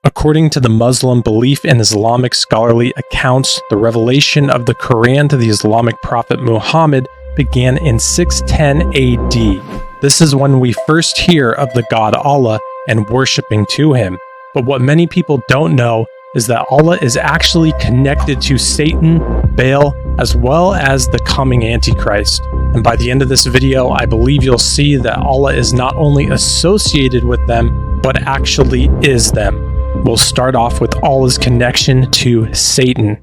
According to the Muslim belief and Islamic scholarly accounts, the revelation of the Quran to the Islamic prophet Muhammad began in 610 AD. This is when we first hear of the God Allah and worshipping to him. But what many people don't know is that Allah is actually connected to Satan, Baal, as well as the coming Antichrist. And by the end of this video, I believe you'll see that Allah is not only associated with them, but actually is them. We'll start off with Allah's connection to Satan.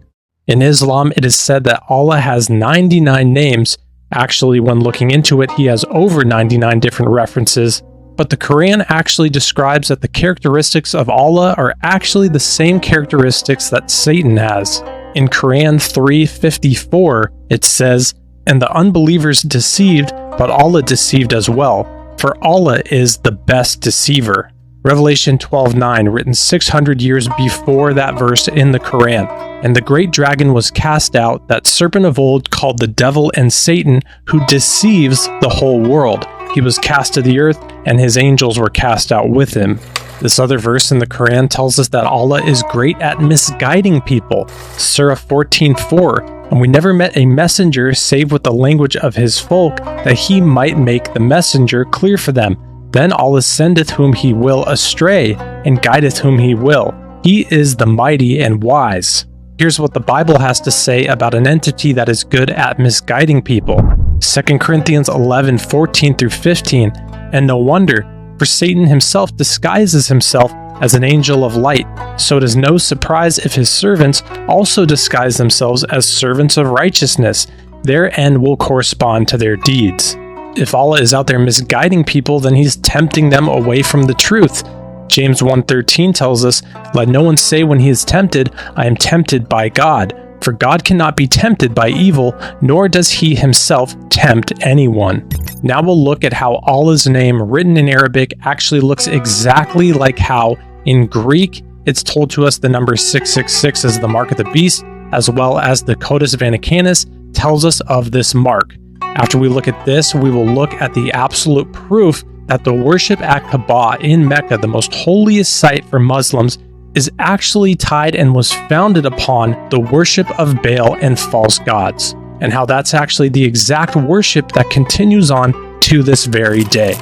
In Islam, it is said that Allah has 99 names. Actually, when looking into it, he has over 99 different references. But the Quran actually describes that the characteristics of Allah are actually the same characteristics that Satan has. In Quran 3:54, it says, "And the unbelievers deceived, but Allah deceived as well, for Allah is the best deceiver." Revelation 12:9, written 600 years before that verse in the Quran. "And the great dragon was cast out, that serpent of old called the devil and Satan, who deceives the whole world. He was cast to the earth, and his angels were cast out with him." This other verse in the Quran tells us that Allah is great at misguiding people. CIRA 14:4, "And we never met a messenger save with the language of his folk, that he might make the messenger clear for them. Then Allah sendeth whom he will astray, and guideth whom he will. He is the mighty and wise." Here's what the Bible has to say about an entity that is good at misguiding people. 2 Corinthians 11:14-15, "And no wonder, for Satan himself disguises himself as an angel of light. So it is no surprise if his servants also disguise themselves as servants of righteousness. Their end will correspond to their deeds." If Allah is out there misguiding people, then he's tempting them away from the truth. James 1:13 tells us, "Let no one say when he is tempted, I am tempted by God. For God cannot be tempted by evil, nor does he himself tempt anyone." Now we'll look at how Allah's name written in Arabic actually looks exactly like how in Greek it's told to us the number 666 is the mark of the beast, as well as the Codex Vaticanus tells us of this mark. After we look at this, we will look at the absolute proof that the worship at Kaaba in Mecca, the most holiest site for Muslims, is actually tied and was founded upon the worship of Baal and false gods, and how that's actually the exact worship that continues on to this very day.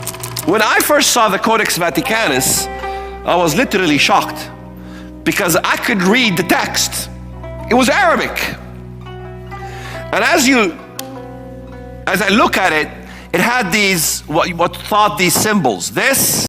When I first saw the Codex Vaticanus, I was literally shocked because I could read the text. It was Arabic. And as I look at it, it had these, what thought these symbols. This